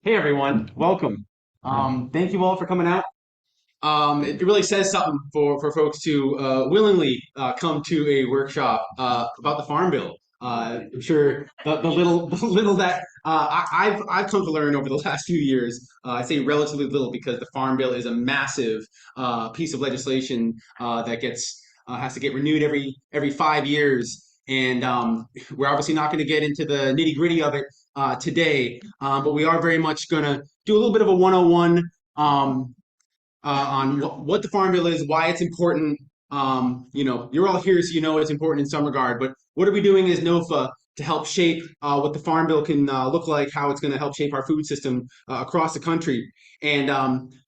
Hey everyone, welcome. Thank you all for coming out. It really says something for folks to willingly come to a workshop about the Farm Bill. I'm sure the little the little that I've come to learn over the last few years. I say relatively little because the Farm Bill is a massive piece of legislation that gets has to get renewed every 5 years. And we're obviously not going to get into the nitty gritty of it today, but we are very much going to do a little bit of a 101 um, on what the Farm Bill is, why it's important. You're all here, so you know it's important in some regard. But what are we doing as NOFA to help shape what the Farm Bill can look like, how it's going to help shape our food system across the country? And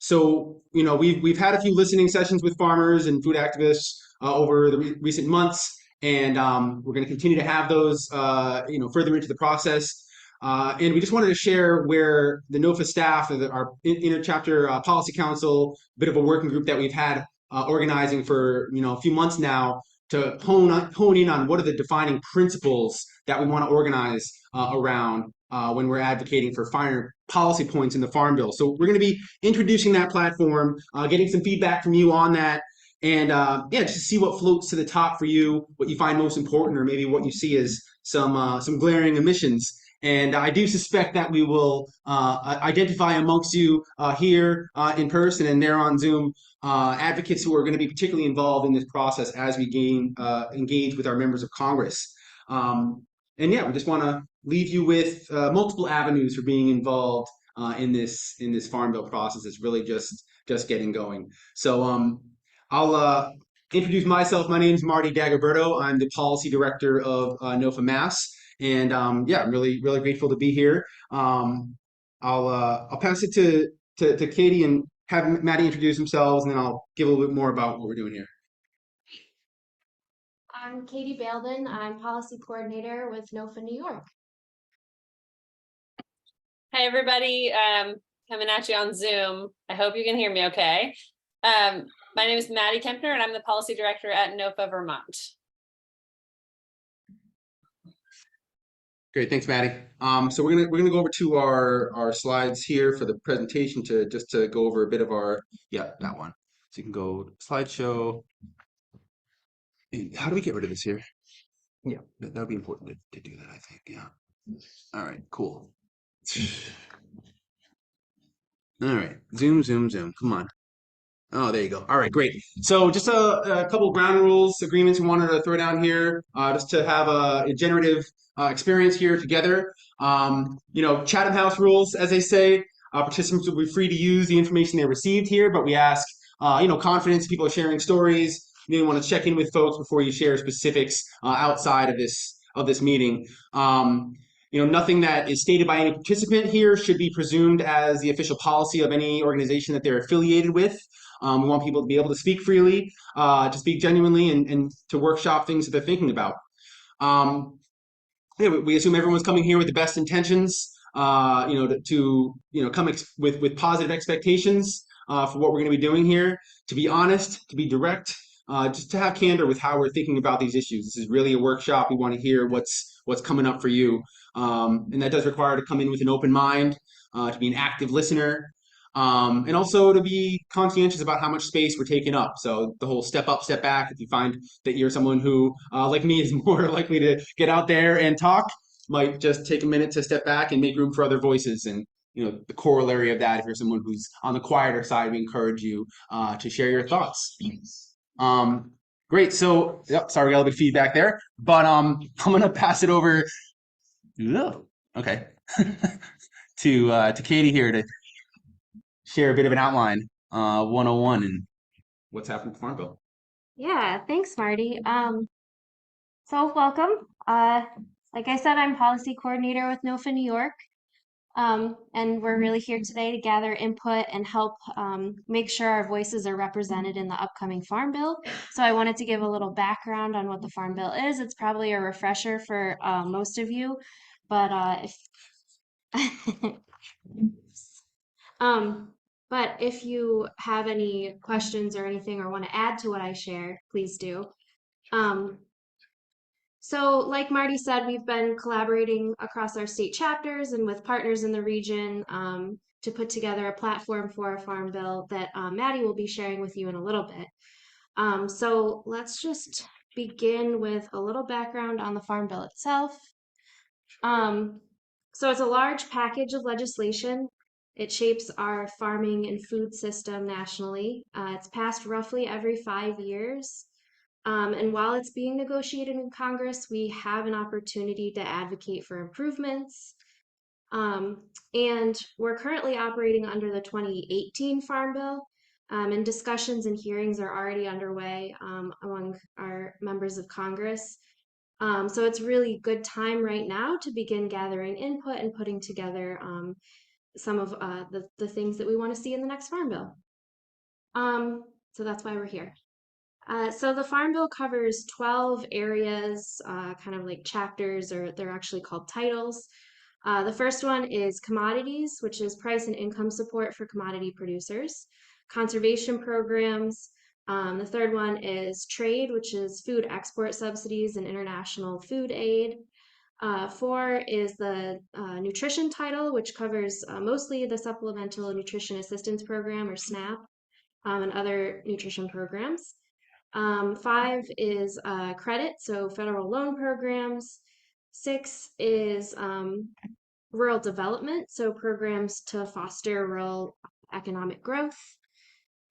we've had a few listening sessions with farmers and food activists over the recent months, and we're going to continue to have those, further into the process. And we just wanted to share where the NOFA staff, our interchapter policy council, a bit of a working group that we've had organizing for a few months now to hone in on what are the defining principles that we want to organize around when we're advocating for finer policy points in the Farm Bill. So we're going to be introducing that platform, getting some feedback from you on that, and just to see what floats to the top for you, what you find most important, or maybe what you see as some glaring omissions. And I do suspect that we will identify amongst you here in person and there on Zoom advocates who are going to be particularly involved in this process as we engage with our members of Congress. We just want to leave you with multiple avenues for being involved in this Farm Bill process. It's really just getting going. So I'll introduce myself. My name is Marty Dagoberto. I'm the policy director of NOFA-Mass. And I'm really grateful to be here. I'll pass it to Katie and have Maddie introduce themselves, and then I'll give a little bit more about what we're doing here. I'm Katie Baildon. I'm policy coordinator with NOFA New York. Hi, everybody. Coming at you on Zoom. I hope you can hear me okay. My name is Maddie Kempner, and I'm the policy director at NOFA Vermont. Great, thanks, Maddie. So we're gonna go over to our slides here for the presentation to go over a bit of that one. So you can go slideshow. How do we get rid of this here? Yeah, that would be important to do that, I think. Yeah. All right, cool. All right, zoom. Come on. Oh, there you go. All right, great. So just a couple of ground rules agreements we wanted to throw down here, just to have a generative experience here together. Chatham House rules, as they say, participants will be free to use the information they received here, but we ask, confidence. People are sharing stories. You want to check in with folks before you share specifics outside of this meeting. Nothing that is stated by any participant here should be presumed as the official policy of any organization that they're affiliated with. We want people to be able to speak freely, to speak genuinely, and to workshop things that they're thinking about. We assume everyone's coming here with the best intentions, to come with positive expectations for what we're going to be doing here. To be honest, to be direct, just to have candor with how we're thinking about these issues. This is really a workshop. We want to hear what's coming up for you, and that does require to come in with an open mind, to be an active listener. And also to be conscientious about how much space we're taking up. So the whole step up, step back. If you find that you're someone who, like me, is more likely to get out there and talk, might just take a minute to step back and make room for other voices. And the corollary of that, if you're someone who's on the quieter side, we encourage you to share your thoughts. Great. So, sorry, we got a little bit of feedback there, but I'm gonna pass it over. Okay, to Katie here to share a bit of an outline, 101 and what's happening with Farm Bill. Yeah, thanks, Marty. So welcome. Like I said, I'm policy coordinator with NOFA New York. And we're really here today to gather input and help make sure our voices are represented in the upcoming Farm Bill. So I wanted to give a little background on what the Farm Bill is. It's probably a refresher for most of you, but if you have any questions or anything or want to add to what I share, please do. So, like Marty said, we've been collaborating across our state chapters and with partners in the region to put together a platform for a farm bill that Maddie will be sharing with you in a little bit. So let's just begin with a little background on the farm bill itself. So it's a large package of legislation. It shapes our farming and food system nationally. It's passed roughly every 5 years. And while it's being negotiated in Congress, we have an opportunity to advocate for improvements. And we're currently operating under the 2018 Farm Bill, and discussions and hearings are already underway among our members of Congress. So it's really good time right now to begin gathering input and putting together some of the things that we want to see in the next Farm Bill. So that's why we're here. So the Farm Bill covers 12 areas, kind of like chapters, or they're actually called titles. The first one is commodities, which is price and income support for commodity producers. Conservation programs. The third one is trade, which is food export subsidies and international food aid. 4 is the nutrition title, which covers mostly the Supplemental Nutrition Assistance Program, or SNAP, and other nutrition programs. 5 is credit, so federal loan programs. 6 is rural development, so programs to foster rural economic growth.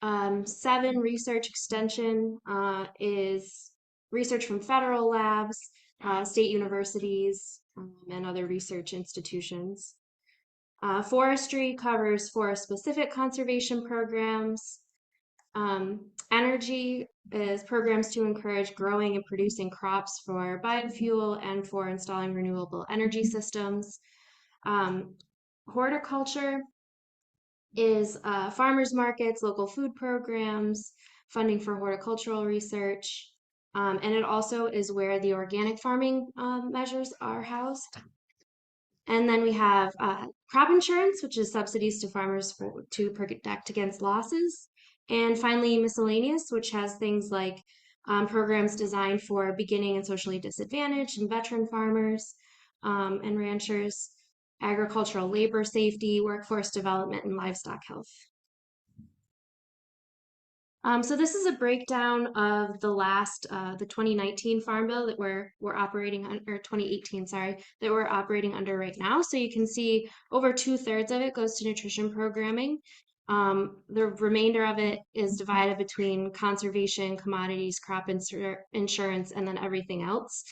7, research extension, is research from federal labs, state universities, and other research institutions. Forestry covers forest-specific conservation programs. Energy is programs to encourage growing and producing crops for biofuel and for installing renewable energy systems. Horticulture is farmers markets, local food programs, funding for horticultural research, and it also is where the organic farming measures are housed. And then we have crop insurance, which is subsidies to farmers to protect against losses. And finally, miscellaneous, which has things like programs designed for beginning and socially disadvantaged and veteran farmers and ranchers, agricultural labor safety, workforce development, and livestock health. So this is a breakdown of the last, the 2019 Farm Bill that we're operating on, or 2018, sorry, that we're operating under right now. So you can see over 2/3 of it goes to nutrition programming. The remainder of it is divided between conservation, commodities, crop insurance, and then everything else.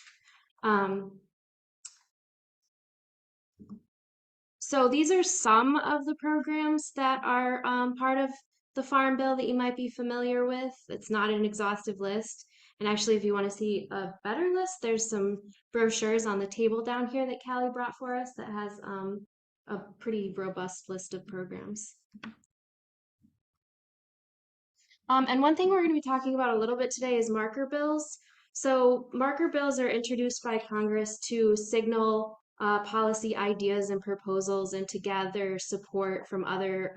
So these are some of the programs that are part of the Farm Bill that you might be familiar with. It's not an exhaustive list. And actually, if you want to see a better list, there's some brochures on the table down here that Callie brought for us that has a pretty robust list of programs. And one thing we're going to be talking about a little bit today is marker bills. So marker bills are introduced by Congress to signal policy ideas and proposals and to gather support from other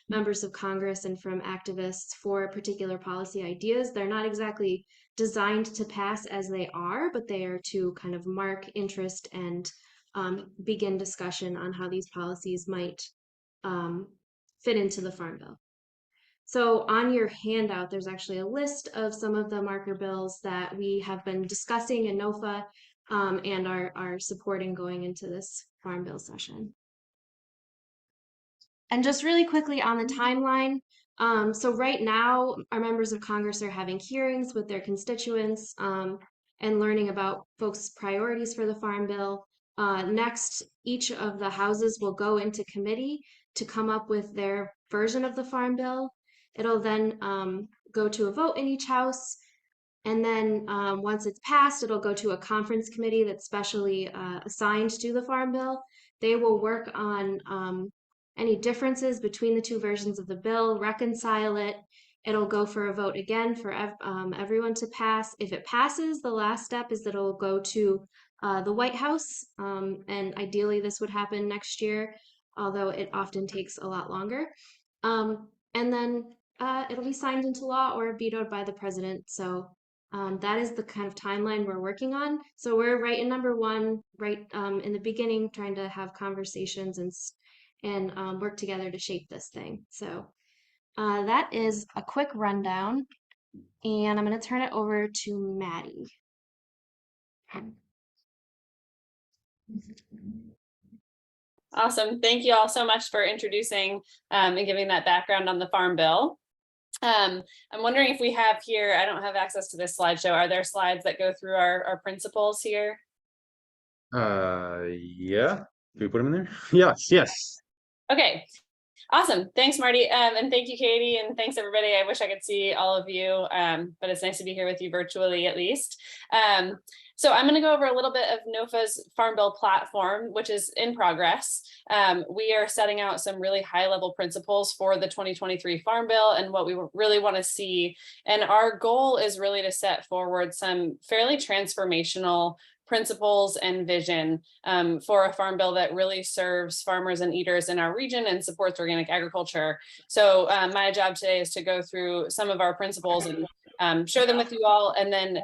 members of Congress and from activists for particular policy ideas. They're not exactly designed to pass as they are, but they are to kind of mark interest and begin discussion on how these policies might fit into the Farm Bill. So on your handout, there's actually a list of some of the marker bills that we have been discussing in NOFA and are supporting going into this Farm Bill session. And just really quickly on the timeline, so right now, our members of Congress are having hearings with their constituents and learning about folks' priorities for the Farm Bill. Next, each of the houses will go into committee to come up with their version of the Farm Bill. It'll then go to a vote in each house. And then once it's passed, it'll go to a conference committee that's specially assigned to the Farm Bill. They will work on any differences between the two versions of the bill, reconcile it. It'll go for a vote again for everyone to pass. If it passes, the last step is that it'll go to the White House. And ideally, this would happen next year, although it often takes a lot longer. And then it'll be signed into law or vetoed by the president. So That is the kind of timeline we're working on. So we're right in number one, right in the beginning, trying to have conversations and work together to shape this thing. So that is a quick rundown, and I'm going to turn it over to Maddie. Awesome. Thank you all so much for introducing and giving that background on the Farm Bill. I'm wondering if we have here, I don't have access to this slideshow. Are there slides that go through our principles here? Yeah. Can we put them in there? Yes. Okay. Awesome. Thanks, Marty. And thank you, Katie. And thanks, everybody. I wish I could see all of you, but it's nice to be here with you virtually, at least. So I'm going to go over a little bit of NOFA's Farm Bill platform, which is in progress. We are setting out some really high-level principles for the 2023 Farm Bill and what we really want to see. And our goal is really to set forward some fairly transformational principles and vision for a farm bill that really serves farmers and eaters in our region and supports organic agriculture. So my job today is to go through some of our principles and share them with you all. And then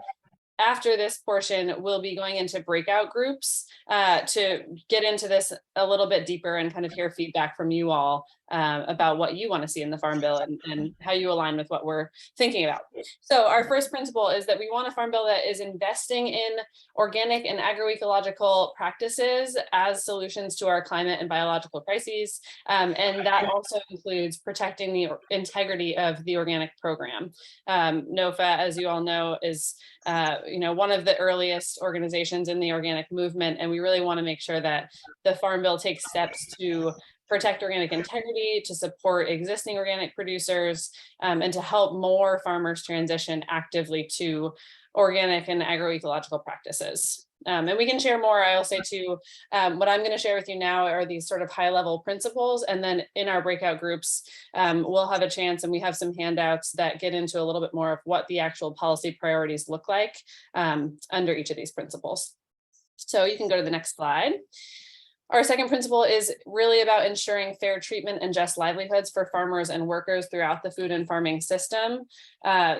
after this portion, we'll be going into breakout groups to get into this a little bit deeper and kind of hear feedback from you all about what you want to see in the Farm Bill and how you align with what we're thinking about. So our first principle is that we want a Farm Bill that is investing in organic and agroecological practices as solutions to our climate and biological crises. And that also includes protecting the integrity of the organic program. NOFA, as you all know, is one of the earliest organizations in the organic movement, and we really want to make sure that the Farm Bill takes steps to protect organic integrity, to support existing organic producers, and to help more farmers transition actively to organic and agroecological practices. And we can share more. I'll say too, what I'm going to share with you now are these sort of high-level principles, and then in our breakout groups, we'll have a chance, and we have some handouts that get into a little bit more of what the actual policy priorities look like under each of these principles. So you can go to the next slide. Our second principle is really about ensuring fair treatment and just livelihoods for farmers and workers throughout the food and farming system.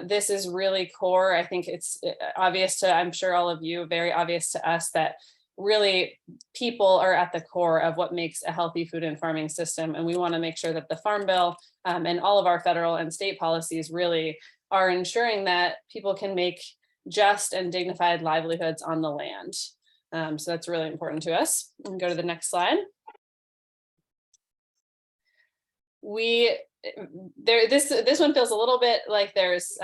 This is really core. I think it's obvious to, I'm sure all of you, very obvious to us that really people are at the core of what makes a healthy food and farming system. And we want to make sure that the Farm Bill and all of our federal and state policies really are ensuring that people can make just and dignified livelihoods on the land. So that's really important to us. We can go to the next slide. This one feels a little bit like there's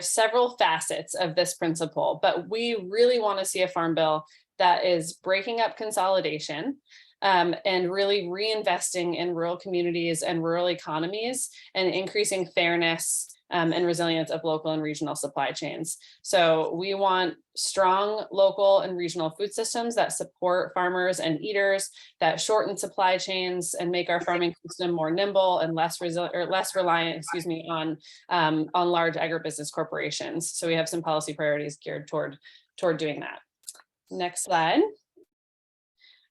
several facets of this principle, but we really want to see a Farm Bill that is breaking up consolidation and really reinvesting in rural communities and rural economies and increasing fairness and resilience of local and regional supply chains. So we want strong local and regional food systems that support farmers and eaters, that shorten supply chains and make our farming system more nimble and less reliant, on large agribusiness corporations. So we have some policy priorities geared toward doing that. Next slide.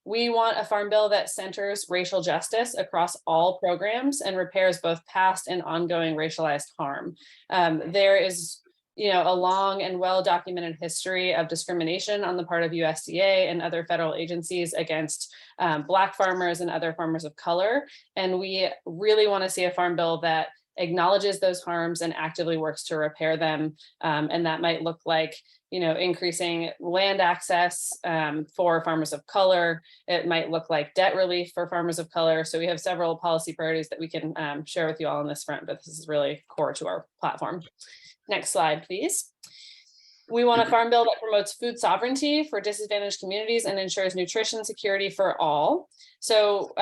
We want a Farm Bill that centers racial justice across all programs and repairs both past and ongoing racialized harm. There is, a long and well-documented history of discrimination on the part of USDA and other federal agencies against Black farmers and other farmers of color. And we really want to see a Farm Bill that acknowledges those harms and actively works to repair them. And that might look like, increasing land access for farmers of color. It might look like debt relief for farmers of color. So we have several policy priorities that we can share with you all on this front, but this is really core to our platform. Next slide, please. We want a Farm Bill that promotes food sovereignty for disadvantaged communities and ensures nutrition security for all. So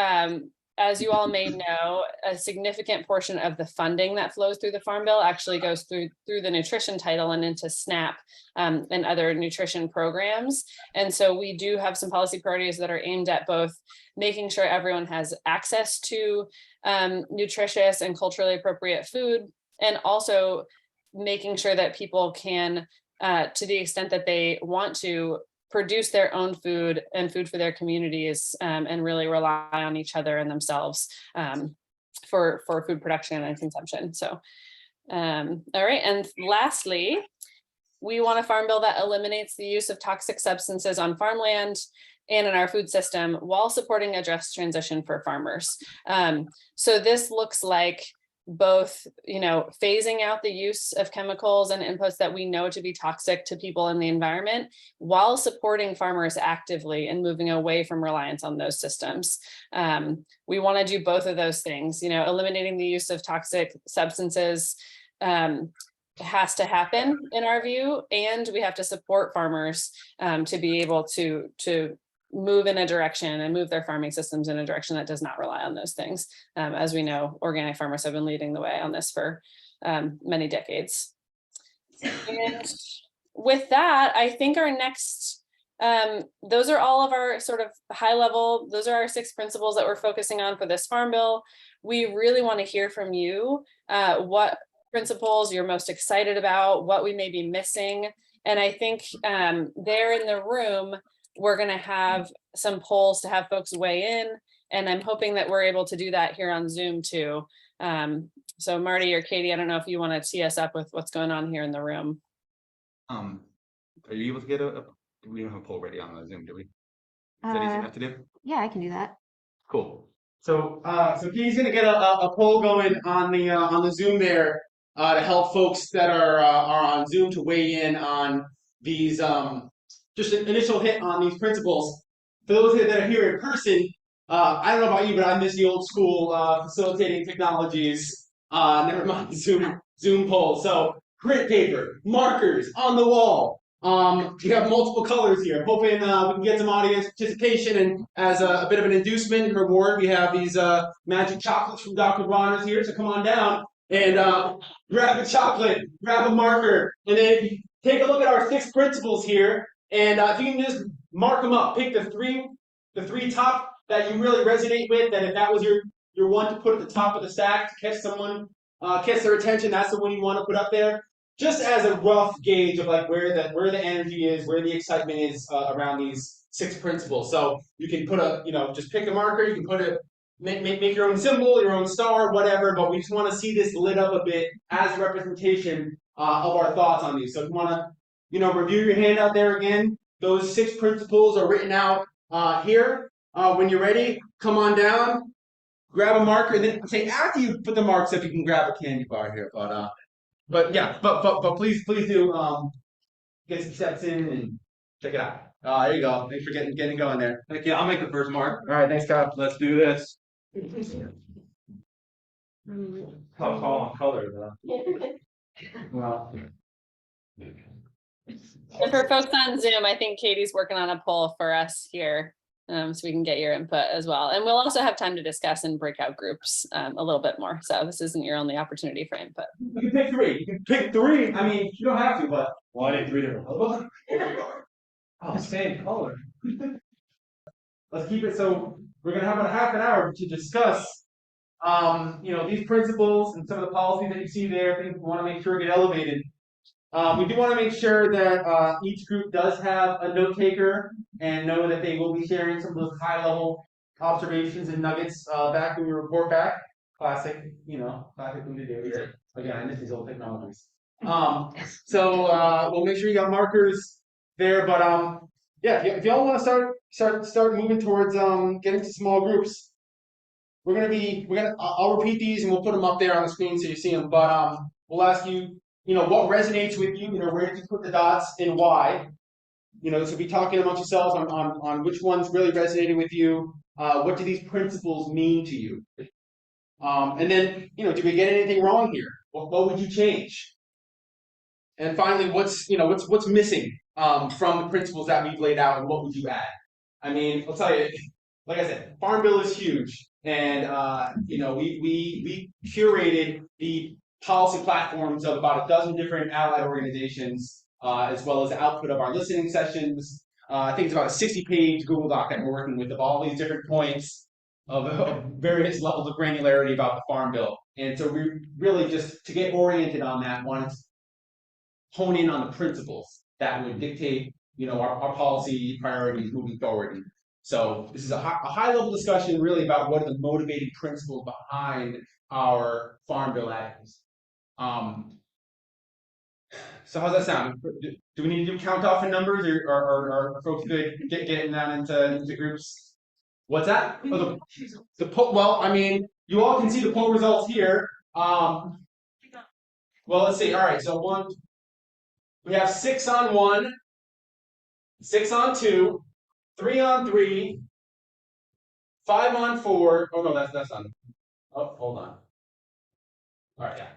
as you all may know, a significant portion of the funding that flows through the Farm Bill actually goes through the nutrition title and into SNAP and other nutrition programs. And so we do have some policy priorities that are aimed at both making sure everyone has access to nutritious and culturally appropriate food, and also making sure that people can, to the extent that they want to, produce their own food and food for their communities and really rely on each other and themselves for food production and consumption. So, all right. And lastly, we want a farm bill that eliminates the use of toxic substances on farmland and in our food system while supporting a just transition for farmers. So this looks like both, phasing out the use of chemicals and inputs that we know to be toxic to people and the environment, while supporting farmers actively and moving away from reliance on those systems. We want to do both of those things. Eliminating the use of toxic substances has to happen in our view, and we have to support farmers to be able to move in a direction and move their farming systems in a direction that does not rely on those things. As we know, organic farmers have been leading the way on this for many decades. And with that, I think our next, those are all of our sort of high level, those are our 6 principles that we're focusing on for this farm bill. We really want to hear from you what principles you're most excited about, what we may be missing. And I think there in the room, we're going to have some polls to have folks weigh in, and I'm hoping that we're able to do that here on Zoom too. So Marty or Katie, I don't know if you want to tee us up with what's going on here in the room. Are you able to get we don't have a poll ready on the Zoom, do we? Is that easy enough to do? Yeah, I can do that. Cool. So Katie's gonna get a poll going on the Zoom there to help folks that are on Zoom to weigh in on these just an initial hit on these principles. For those that are here in person, I don't know about you, but I miss the old school facilitating technologies. Never mind Zoom polls. So print paper, markers on the wall. We have multiple colors here. I'm hoping we can get some audience participation, and as a bit of an inducement and reward, we have these magic chocolates from Dagoberto here. So come on down and grab a chocolate, grab a marker, and then take a look at our 6 principles here. And if you can just mark them up, pick the three top that you really resonate with. That if that was your one to put at the top of the stack to catch their attention, that's the one you want to put up there. Just as a rough gauge of like where the energy is, where the excitement is around these 6 principles. So you can put just pick a marker. You can put make your own symbol, your own star, whatever. But we just want to see this lit up a bit as a representation of our thoughts on these. So if you want to review your handout there again. Those 6 principles are written out here. When you're ready, come on down, grab a marker, and then say after you put the marks up, you can grab a candy bar here. But please do get some steps in and check it out. There you go. Thanks for getting going there. Thank you. I'll make the first mark. All right, thanks, Kyle. Let's do this. How tall on color though? Well. And for folks on Zoom, I think Katie's working on a poll for us here, so we can get your input as well. And we'll also have time to discuss in breakout groups a little bit more. So this isn't your only opportunity for input. You can pick 3. You can pick 3. I mean, you don't have to, but well, I need 3 different colors. Oh, same color. Let's keep it so we're gonna have about half an hour to discuss these principles and some of the policies that you see there. Things we want to make sure get elevated. We do want to make sure that each group does have a note taker and know that they will be sharing some of those high-level observations and nuggets back when we report back. Classic thing to do here. Again, I miss these old technologies. So we'll make sure you got markers there. But if y'all want to start moving towards getting to small groups, I'll repeat these and we'll put them up there on the screen so you see them. But we'll ask you. What resonates with you, where did you put the dots and why? So be talking amongst yourselves on which ones really resonated with you. What do these principles mean to you? And then, did we get anything wrong here? What would you change? And finally, what's missing from the principles that we've laid out, and what would you add? I mean, I'll tell you, like I said, Farm Bill is huge, and we curated the policy platforms of about a dozen different allied organizations, as well as the output of our listening sessions. I think it's about a 60-page Google Doc that we're working with of all these different points of various levels of granularity about the Farm Bill. And so we really just, to get oriented on that, wanted to hone in on the principles that would dictate, our policy priorities moving forward. And so this is a high-level discussion really about what are the motivating principles behind our Farm Bill actions. So how's that sound? Do we need to do count off in numbers, or are folks good getting down into groups? What's that? Oh, the poll. Well, I mean, you all can see the poll results here. Well, let's see. All right, so we have 6 on 1, 6 on 2, 3 on 3, 5 on 4. Oh no, that's on. Oh, hold on. All right, yeah.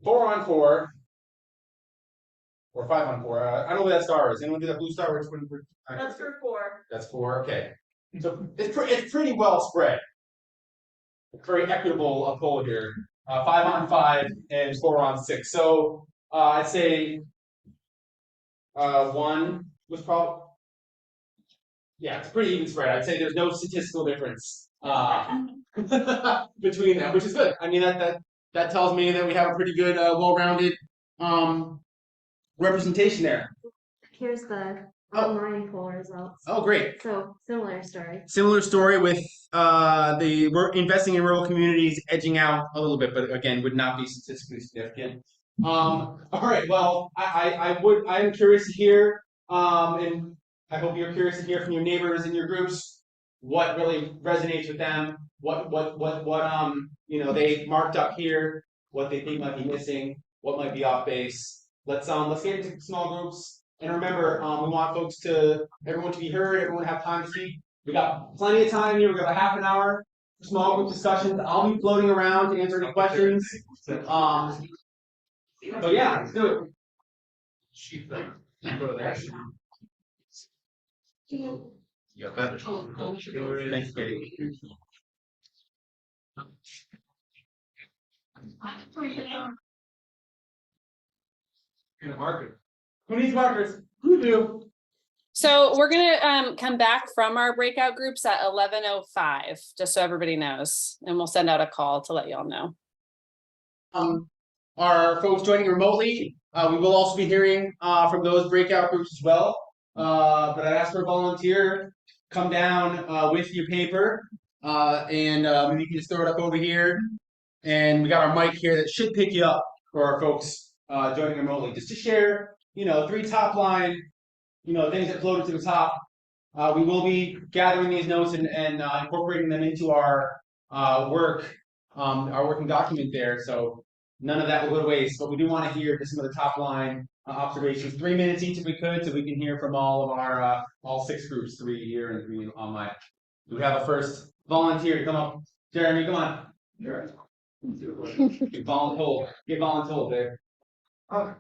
4 on 4. Or 5 on 4. I don't know what that star is. Anyone do that blue star? Which one? That's for 4. That's 4. Okay. So it's pretty well spread. Very equitable poll here. 5 on 5 and 4 on 6. So I'd say 1 was probably. Yeah, it's pretty even spread. I'd say there's no statistical difference between them, which is good. I mean that tells me that we have a pretty good, well-rounded representation there. Here's the online poll results. Oh, great. So similar story. Similar story with we're investing in rural communities edging out a little bit, but again would not be statistically significant. All right. Well, I'm curious to hear, and I hope you're curious to hear from your neighbors and your groups what really resonates with them, what they marked up here, what they think might be missing, what might be off base. Let's get into small groups. And remember, we want everyone to be heard, everyone to have time to speak. We got plenty of time here. We got a half an hour for small group discussions. I'll be floating around to answer any questions. But yeah, let's do it. Thanks, Katie. Who needs markers? Who do? So we're gonna come back from our breakout groups at 11:05, just so everybody knows, and we'll send out a call to let y'all know. Our folks joining remotely, we will also be hearing from those breakout groups as well. But I asked for a volunteer, come down with your paper, and maybe you can just throw it up over here. And we got our mic here that should pick you up for our folks joining remotely, just to share, 3 top line, things that floated to the top. We will be gathering these notes and incorporating them into our working document there. So none of that will go to waste. But we do want to hear some of the top line observations. 3 minutes each if we could, so we can hear from all of our all 6 groups, 3 here and 3 online. Do we have a first volunteer to come up? Jeremy, come on. Sure. Get voluntold there. Okay.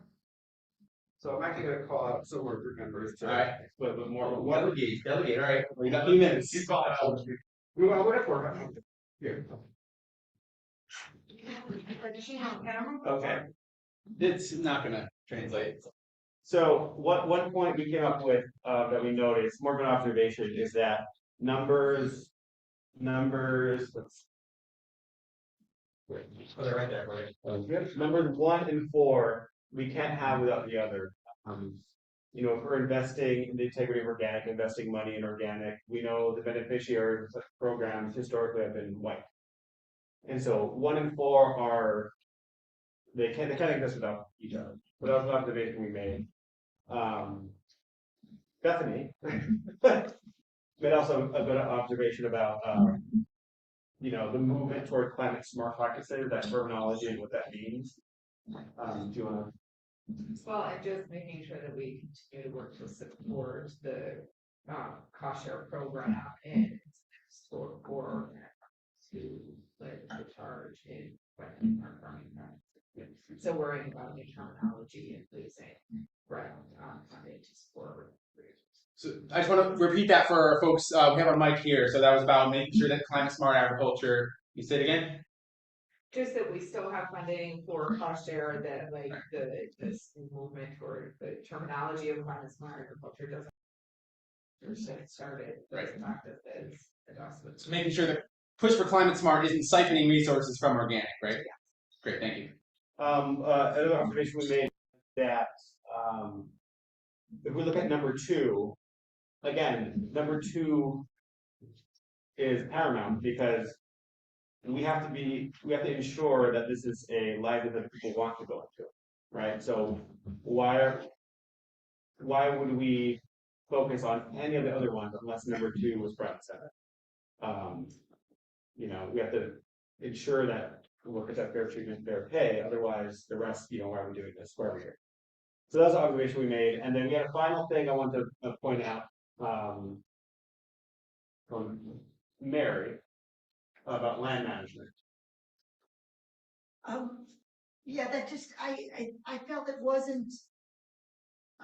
So I'm actually gonna call out some more group members. All right, but more delegate. All right, we got 2 minutes. You call out. We want whatever. Here. Okay. It's not gonna translate. So one point we came up with that we noticed, more of an observation, is that numbers. Oh, they're right there, right? Numbers 1 and 4 we can't have without the other. If we're investing in the integrity of organic, investing money in organic, we know the beneficiaries of such programs historically have been white. And so 1 and 4 they can't exist without each other. But that was an observation we made. Bethany made also a good observation about the movement toward climate smart practices, that terminology and what that means. Do you want to? Well, and just making sure that we continue to work to support the cost share program and for to like the charge in our farming practices. So worrying about the terminology and losing ground funding to support. So I just want to repeat that for our folks. We have our mic here, so that was about making sure that climate smart agriculture. You say it again. Just that we still have funding for cost share, that like this movement toward the terminology of climate smart agriculture doesn't started. Right. So making sure that push for climate smart isn't siphoning resources from organic, right? Yeah. Great, thank you. Another observation we made that if we look at number 2, again, number 2 is paramount because we have to ensure that this is a livelihood that people want to go into. right? So why would we focus on any of the other ones unless number 2 was front and center? You know, we have to ensure that we look at that fair treatment, fair pay. Otherwise, the rest, you know, why are we doing this? Why are we here? So that's the observation we made. And then we had a final thing I want to point out from Mary about land management. Yeah, that just, I felt it wasn't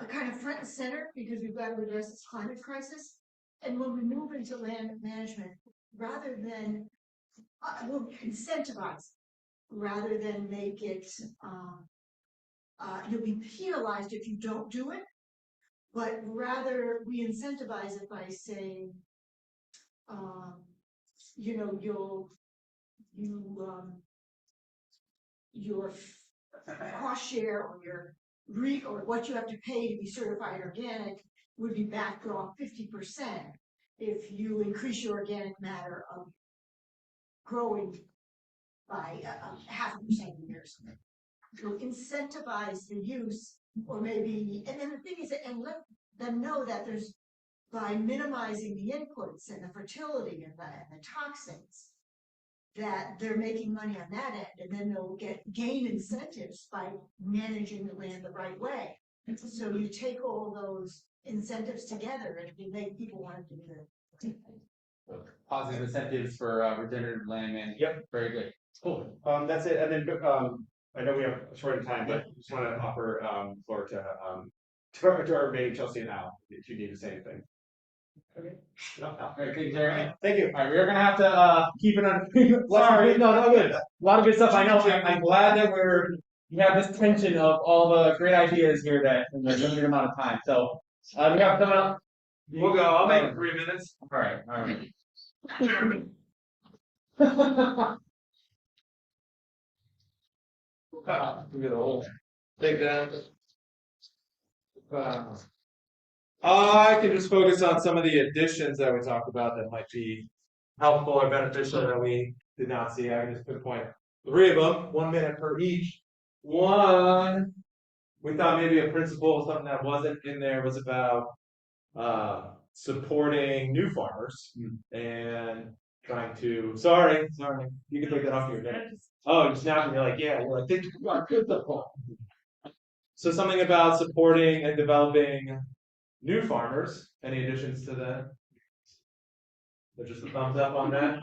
a kind of front and center because we've got to address this climate crisis. And when we move into land management, rather than, we'll incentivize, rather than make it, you'll be penalized if you don't do it, but rather we incentivize it by saying, you know, your cost share or your or what you have to pay to be certified organic would be backed off 50% if you increase your organic matter of growing by 0.5% a year. So incentivize the use, or maybe, and then the thing is, and let them know that there's, by minimizing the inputs and the fertility and the toxins, that they're making money on that end, and then they'll gain incentives by managing the land the right way. So you take all those incentives together and you make people want to do it. Positive incentives for regenerative land management. Yep. Very good. Cool. That's it. And then I know we have a short time, but I just want to offer floor to our remaining Chelsea and Al if you need to say anything. Okay. No. All right, thank you, Jeremy. Thank you. All right, we're gonna have to keep it on. Sorry, no, good. A lot of good stuff. I know. I'm glad that we have this tension of all the great ideas here that in the limited amount of time. So we have someone else. We'll go. I'll make it 3 minutes. All right. All right. Take that. I can just focus on some of the additions that we talked about that might be helpful or beneficial that we did not see. I can just pinpoint 3 of them, 1 minute per each. One, we thought maybe a principle, something that wasn't in there, was about supporting new farmers and trying to. Sorry, you can take that off your head. Oh, you snap and you're like, yeah, you're like, think about principle. So something about supporting and developing new farmers. Any additions to that? So just a thumbs up on that.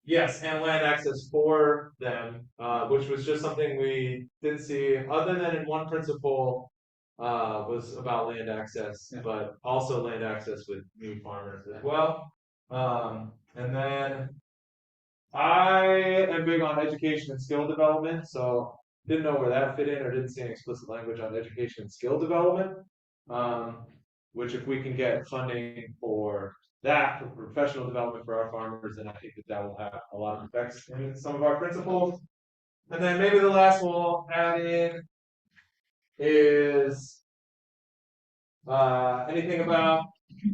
Yes, and land access for them, which was just something we didn't see, other than in one principle was about land access, but also land access with new farmers as well. And then I am big on education and skill development, so didn't know where that fit in, or didn't see any explicit language on education and skill development. Which if we can get funding for that, for professional development for our farmers, then I think that will have a lot of effects in some of our principles. And then maybe the last we'll add in is anything about,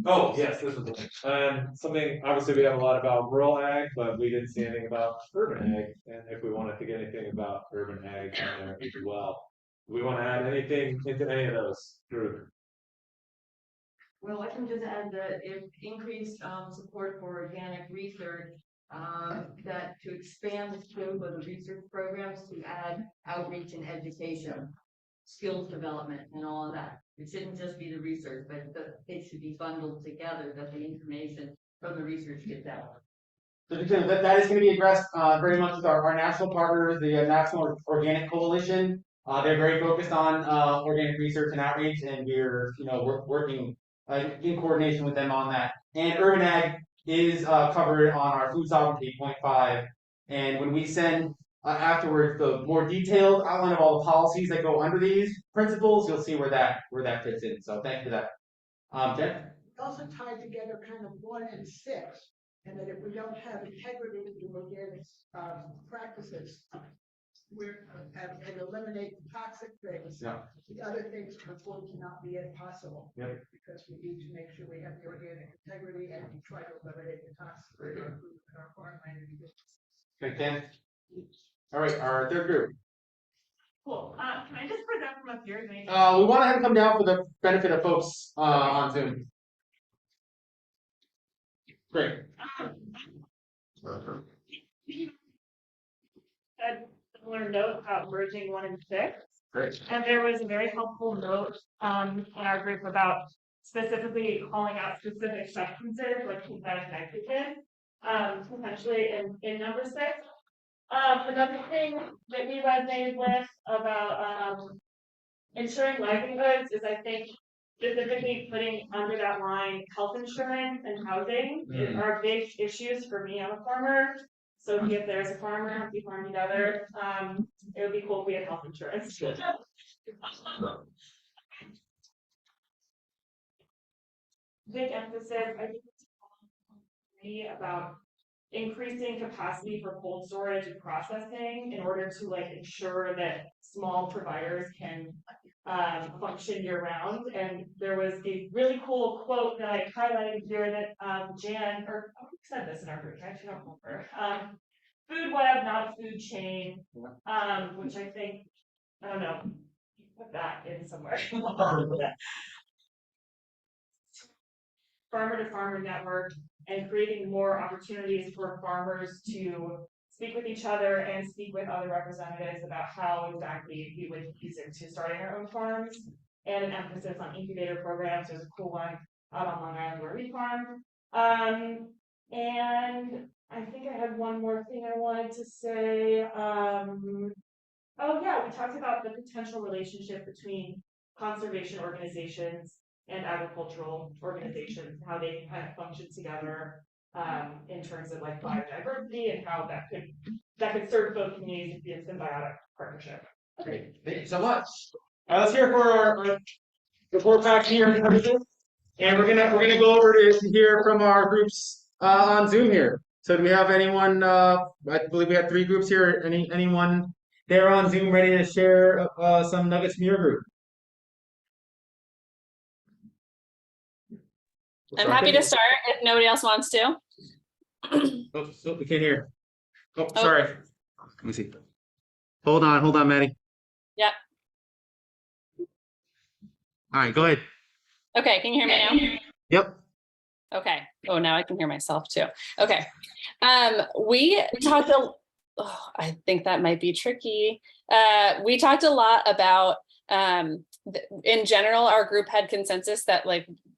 oh yes, this was the thing. And something, obviously we have a lot about rural ag, but we didn't see anything about urban ag, and if we wanted to get anything about urban ag in there as well. Do we want to add anything into any of those groups? Well, I can just add that if increased support for organic research, that to expand the scope of the research programs to add outreach and education, skills development, and all of that. It shouldn't just be the research, but it should be bundled together, that the information from the research gets out. So that is going to be addressed very much with our national partners, the National Organic Coalition. They're very focused on organic research and outreach, and we're working in coordination with them on that. And urban ag is covered on our food sovereignty 0.5. And when we send afterwards the more detailed outline of all the policies that go under these principles, you'll see where that fits in. So thank you for that. Jen? Also tied together kind of 1 and 6, and that if we don't have integrity in organic practices, and eliminate the toxic things. Yeah. The other things are going to not be as possible. Yep. Because we need to make sure we have the organic integrity and we try to eliminate the toxic in our farmland. Okay, Ken. All right, our third group. Cool. Can I just present from up here? We want to have him come down for the benefit of folks on Zoom. Great. A similar note about merging 1 and 6. Great. And there was a very helpful note in our group about specifically calling out specific substances like synthetic nitrogen, potentially in number 6. Another thing that we resonated with about ensuring livelihoods is, I think, specifically putting under that line health insurance and housing are big issues for me. I'm a farmer. So if there's a farmer, we farm together. It would be cool if we had health insurance. Big emphasis, I think, about increasing capacity for cold storage and processing in order to ensure that small providers can function year round. And there was a really cool quote that I highlighted here that Jan, or who said this in our group? I actually don't remember. Food web, not a food chain, which I think, I don't know, put that in somewhere. Farmer to farmer network and creating more opportunities for farmers to speak with each other and speak with other representatives about how exactly we would use it to starting our own farms, and an emphasis on incubator programs. There's a cool one out on Long Island where we farm. And I think I had one more thing I wanted to say. Oh yeah, we talked about the potential relationship between conservation organizations and agricultural organizations, how they can kind of function together in terms of biodiversity and how that could serve both communities and be a symbiotic partnership. Great, thank you so much. Let's hear for our report back here and everything. And we're gonna go over to hear from our groups on Zoom here. So do we have anyone? I believe we have 3 groups here. Anyone there on Zoom ready to share some nuggets from your group? I'm happy to start if nobody else wants to. Oh, we can't hear. Oh, sorry. Let me see. Hold on, Maddie. Yep. All right, go ahead. Okay, can you hear me now? Yep. Okay. Oh, now I can hear myself too. Okay. We talked I think that might be tricky. We talked a lot about in general, our group had consensus that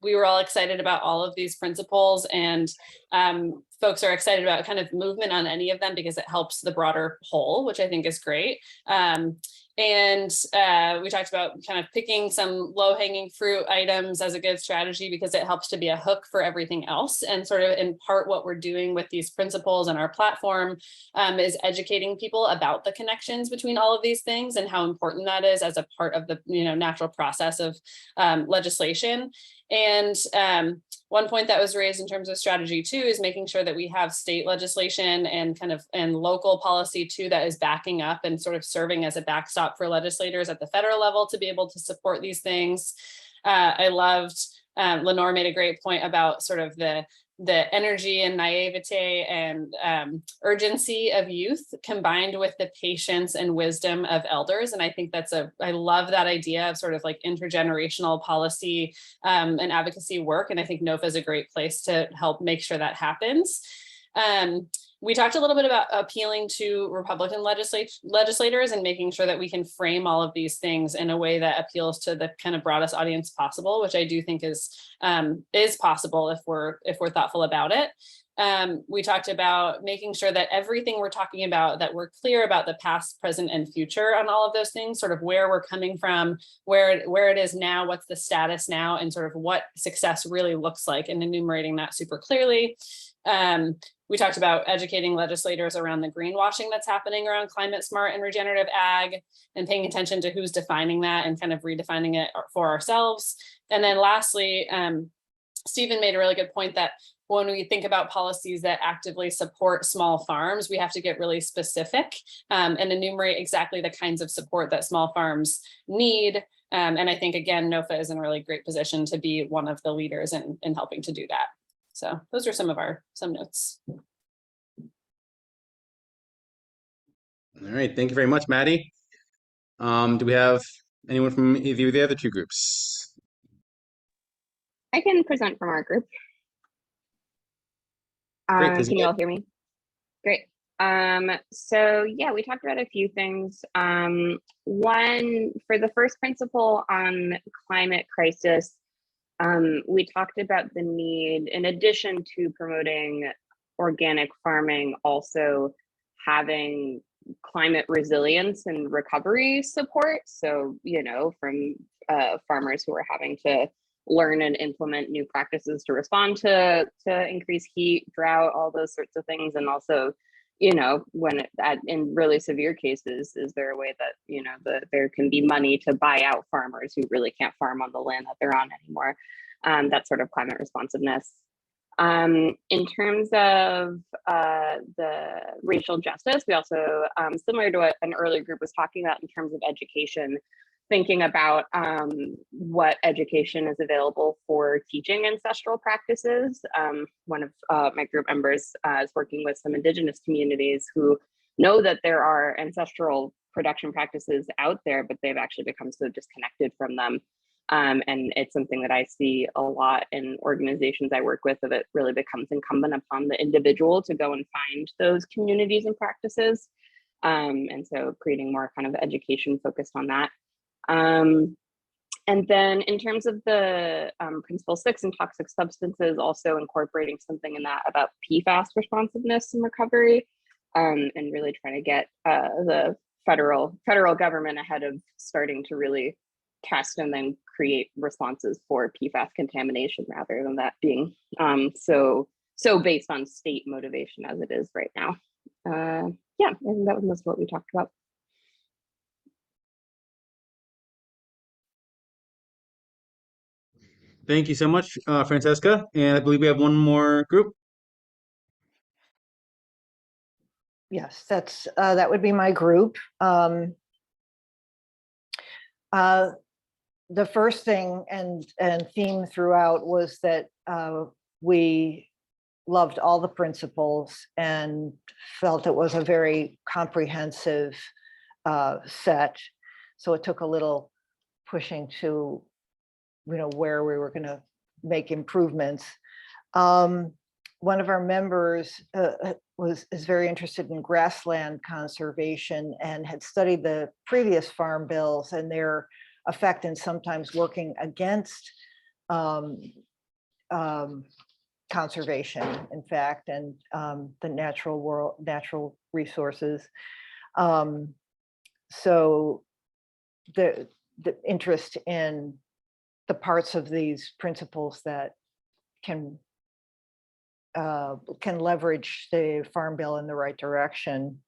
we were all excited about all of these principles, and folks are excited about kind of movement on any of them because it helps the broader whole, which I think is great. And we talked about kind of picking some low-hanging fruit items as a good strategy because it helps to be a hook for everything else. And sort of in part what we're doing with these principles and our platform is educating people about the connections between all of these things and how important that is as a part of the natural process of legislation. And one point that was raised in terms of strategy too is making sure that we have state legislation and and local policy too that is backing up and sort of serving as a backstop for legislators at the federal level to be able to support these things. I loved Lenore made a great point about sort of the energy and naivete and urgency of youth combined with the patience and wisdom of elders. And I think I love that idea of sort of intergenerational policy and advocacy work. And I think NOFA is a great place to help make sure that happens. We talked a little bit about appealing to Republican legislators and making sure that we can frame all of these things in a way that appeals to the kind of broadest audience possible, which I do think is possible if we're thoughtful about it. We talked about making sure that everything we're talking about, that we're clear about the past, present, and future on all of those things, sort of where we're coming from, where it is now, what's the status now, and sort of what success really looks like, and enumerating that super clearly. We talked about educating legislators around the greenwashing that's happening around climate smart and regenerative ag, and paying attention to who's defining that and kind of redefining it for ourselves. And then lastly, Stephen made a really good point that when we think about policies that actively support small farms, we have to get really specific and enumerate exactly the kinds of support that small farms need. And I think, again, NOFA is in a really great position to be one of the leaders in helping to do that. So those are some notes. All right, thank you very much, Maddie. Do we have anyone from either of the other two groups? I can present from our group. Great, please Can go you all ahead. hear me? Great. So yeah, we talked about a few things. One, for the first principle on climate crisis, we talked about the need, in addition to promoting organic farming, also having climate resilience and recovery support. So, you know, from farmers who are having to learn and implement new practices to respond to increased heat, drought, all those sorts of things. And also, you know, when in really severe cases, is there a way that, you know, there can be money to buy out farmers who really can't farm on the land that they're on anymore? That sort of climate responsiveness. In terms of the racial justice, we also, similar to what an earlier group was talking about in terms of education, thinking about what education is available for teaching ancestral practices. One of my group members is working with some Indigenous communities who know that there are ancestral production practices out there, but they've actually become so disconnected from them. And it's something that I see a lot in organizations I work with, that it really becomes incumbent upon the individual to go and find those communities and practices. And so creating more kind of education focused on that. And then in terms of the principle 6 and toxic substances, also incorporating something in that about PFAS responsiveness and recovery, and really trying to get the federal government ahead of starting to really test and then create responses for PFAS contamination, rather than that being so based on state motivation as it is right now. Yeah, I think that was most of what we talked about. Thank you so much, Francesca. And I believe we have one more group. Yes, that would be my group. The first thing and theme throughout was that we loved all the principles and felt it was a very comprehensive set. So it took a little pushing to, you know, where we were going to make improvements. One of our members is very interested in grassland conservation and had studied the previous farm bills and their effect in sometimes working against conservation, in fact, and the natural resources. So the interest in the parts of these principles that can leverage the farm bill in the right direction.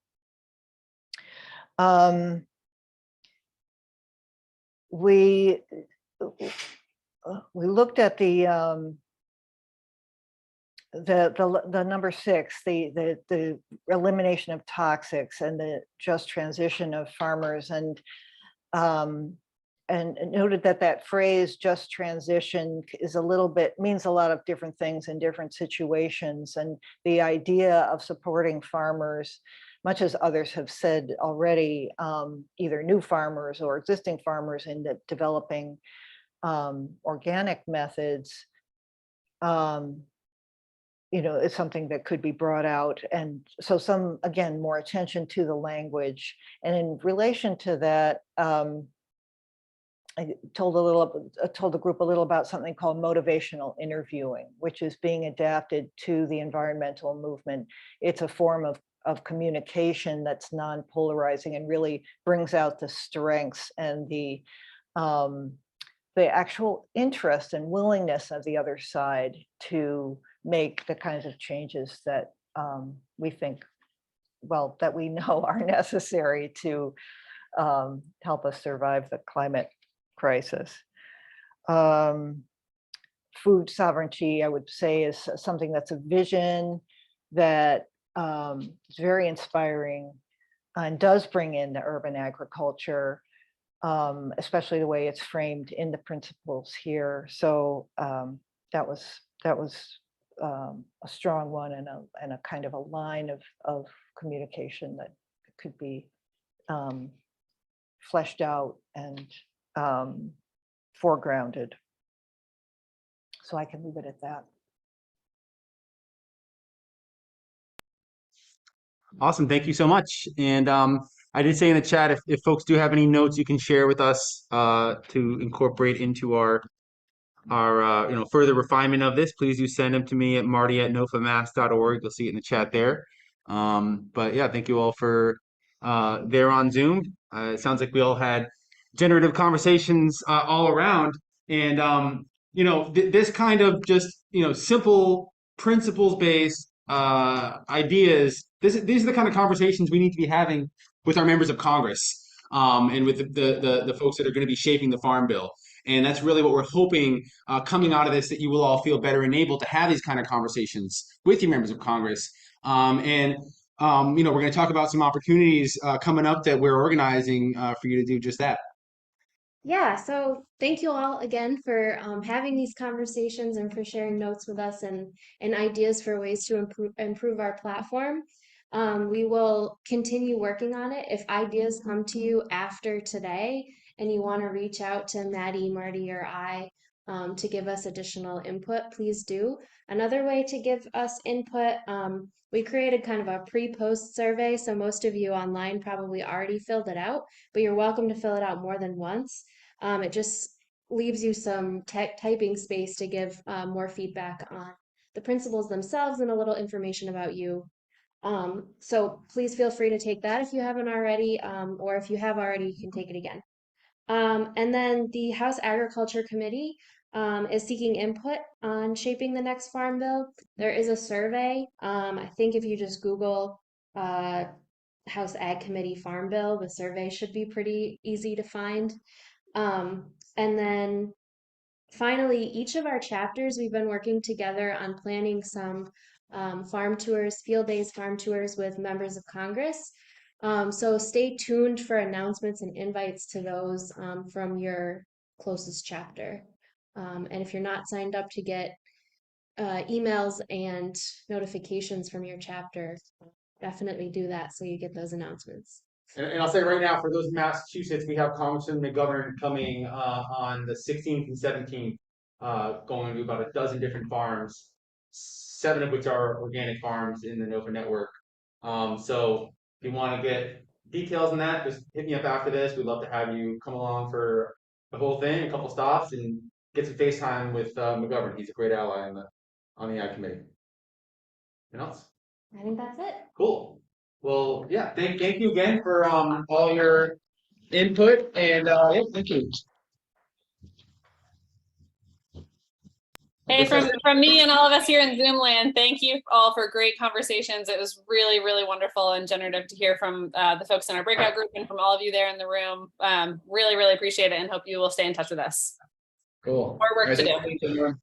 We looked at the number 6, the elimination of toxics and the just transition of farmers, and noted that phrase "just transition" is means a lot of different things in different situations, and the idea of supporting farmers, much as others have said already, either new farmers or existing farmers in developing organic methods, you know, is something that could be brought out. And so again, more attention to the language. And in relation to that, I told the group a little about something called motivational interviewing, which is being adapted to the environmental movement. It's a form of communication that's non-polarizing and really brings out the strengths and the actual interest and willingness of the other side to make the kinds of changes that we think, well, that we know are necessary to help us survive the climate crisis. Food sovereignty, I would say, is something that's a vision that is very inspiring and does bring in the urban agriculture, especially the way it's framed in the principles here. So that was a strong one, and a kind of a line of communication that could be fleshed out and foregrounded. So I can leave it at that. Awesome. Thank you so much. And I did say in the chat, if folks do have any notes you can share with us to incorporate into our further refinement of this, please do send them to me at marty@nofamass.org. You'll see it in the chat there. But yeah, thank you all for there on Zoom. It sounds like we all had generative conversations all around. And this kind of just simple principles-based ideas. These are the kind of conversations we need to be having with our members of Congress and with the folks that are going to be shaping the Farm Bill. And that's really what we're hoping coming out of this, that you will all feel better enabled to have these kind of conversations with your members of Congress. We're going to talk about some opportunities coming up that we're organizing for you to do just that. Yeah, so thank you all again for having these conversations and for sharing notes with us and ideas for ways to improve our platform. We will continue working on it. If ideas come to you after today and you want to reach out to Maddie, Marty, or I to give us additional input, please do. Another way to give us input, we created kind of a pre-post survey, so most of you online probably already filled it out, but you're welcome to fill it out more than once. It just leaves you some typing space to give more feedback on the principles themselves and a little information about you. So please feel free to take that if you haven't already, or if you have already, you can take it again. And then the House Agriculture Committee is seeking input on shaping the next Farm Bill. There is a survey. I think if you just Google House Ag Committee Farm Bill, the survey should be pretty easy to find. And then finally, each of our chapters, we've been working together on planning some farm tours, field-based farm tours with members of Congress. So stay tuned for announcements and invites to those from your closest chapter. And if you're not signed up to get emails and notifications from your chapter, definitely do that so you get those announcements. And I'll say right now, for those in Massachusetts, we have Congressman McGovern coming on the 16th and 17th, going to about a dozen different farms, 7 of which are organic farms in the NOFA network. So if you want to get details on that, just hit me up after this. We'd love to have you come along for the whole thing, a couple stops, and get some FaceTime with McGovern. He's a great ally on the Ag Committee. Anything else? I think that's it. Cool. Well, yeah, thank you again for all your input, and yeah, thank you. Hey, from me and all of us here in Zoom land, thank you all for great conversations. It was really, really wonderful and generative to hear from the folks in our breakout group and from all of you there in the room. Really, really appreciate it and hope you will stay in touch with us. Cool. More work to do. Thanks, everyone.